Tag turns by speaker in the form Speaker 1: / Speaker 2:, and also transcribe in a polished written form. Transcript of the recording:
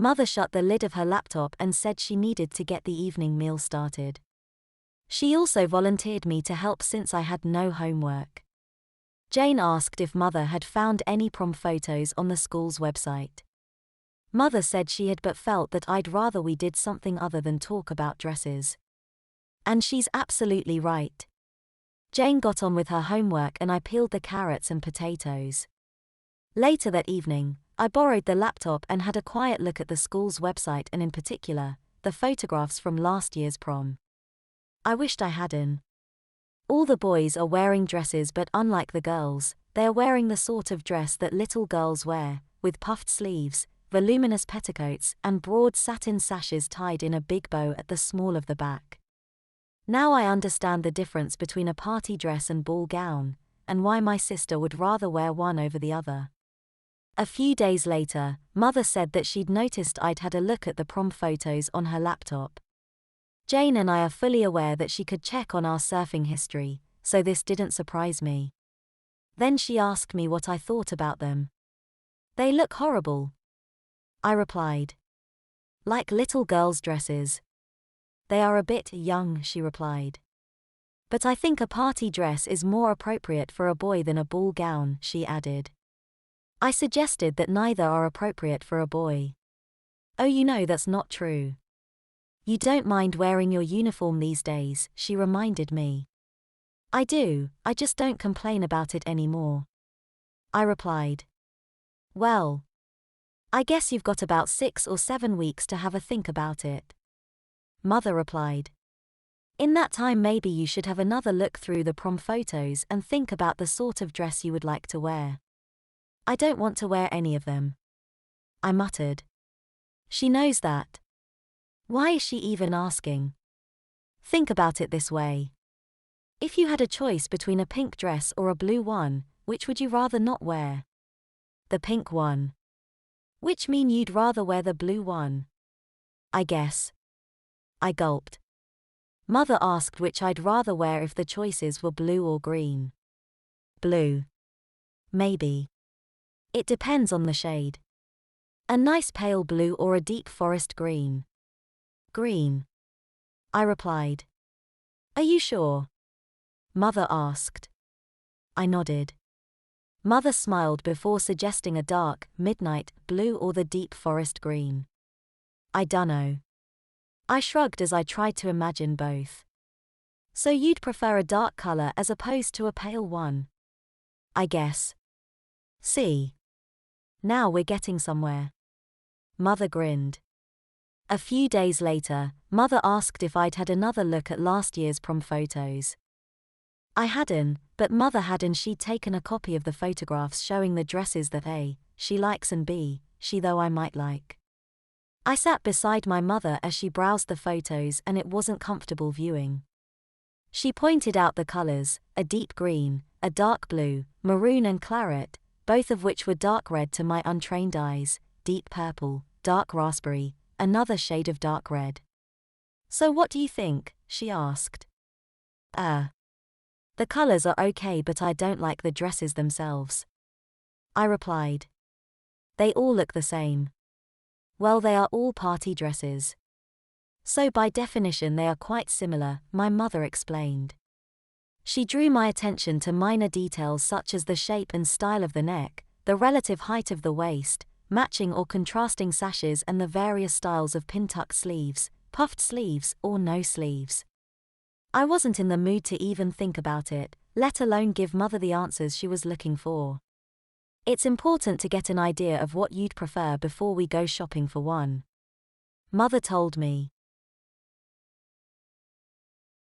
Speaker 1: Mother shut the lid of her laptop and said she needed to get the evening meal started. She also volunteered me to help since I had no homework. Jane asked if Mother had found any prom photos on the school's website. Mother said she had, but felt that I'd rather we did something other than talk about dresses. And she's absolutely right. Jane got on with her homework and I peeled the carrots and potatoes. Later that evening, I borrowed the laptop and had a quiet look at the school's website and in particular, the photographs from last year's prom. I wished I hadn't. All the boys are wearing dresses, but unlike the girls, they are wearing the sort of dress that little girls wear, with puffed sleeves, voluminous petticoats and broad satin sashes tied in a big bow at the small of the back. Now I understand the difference between a party dress and ball gown, and why my sister would rather wear one over the other. A few days later, Mother said that she'd noticed I'd had a look at the prom photos on her laptop. Jane and I are fully aware that she could check on our surfing history, so this didn't surprise me. Then she asked me what I thought about them. "They look horrible," I replied. "Like little girls' dresses." "They are a bit young," she replied. "But I think a party dress is more appropriate for a boy than a ball gown," she added. I suggested that neither are appropriate for a boy. "Oh, you know that's not true. You don't mind wearing your uniform these days," she reminded me. "I do, I just don't complain about it anymore," I replied. "Well, I guess you've got about 6 or 7 weeks to have a think about it," Mother replied. "In that time maybe you should have another look through the prom photos and think about the sort of dress you would like to wear." "I don't want to wear any of them," I muttered. She knows that. Why is she even asking? Think about it this way. If you had a choice between a pink dress or a blue one, which would you rather not wear? The pink one. Which mean you'd rather wear the blue one? I guess. I gulped. Mother asked which I'd rather wear if the choices were blue or green. Blue. Maybe. It depends on the shade. A nice pale blue or a deep forest green. Green, I replied. "Are you sure?" Mother asked. I nodded. Mother smiled before suggesting a dark, midnight blue or the deep forest green. "I dunno." I shrugged as I tried to imagine both. "So you'd prefer a dark color as opposed to a pale one?" "I guess." "See. Now we're getting somewhere." Mother grinned. A few days later, Mother asked if I'd had another look at last year's prom photos. I hadn't, but Mother had, and she'd taken a copy of the photographs showing the dresses that A, she likes, and B, she though I might like. I sat beside my mother as she browsed the photos and it wasn't comfortable viewing. She pointed out the colors, a deep green, a dark blue, maroon and claret, both of which were dark red to my untrained eyes, deep purple, dark raspberry, another shade of dark red. "So what do you think?" she asked. The colors are okay, but I don't like the dresses themselves," I replied. "They all look the same." "Well, they are all party dresses. So by definition they are quite similar," my mother explained. She drew my attention to minor details such as the shape and style of the neck, the relative height of the waist, matching or contrasting sashes and the various styles of pin-tuck sleeves, puffed sleeves or no sleeves. I wasn't in the mood to even think about it, let alone give Mother the answers she was looking for. "It's important to get an idea of what you'd prefer before we go shopping for one," Mother told me.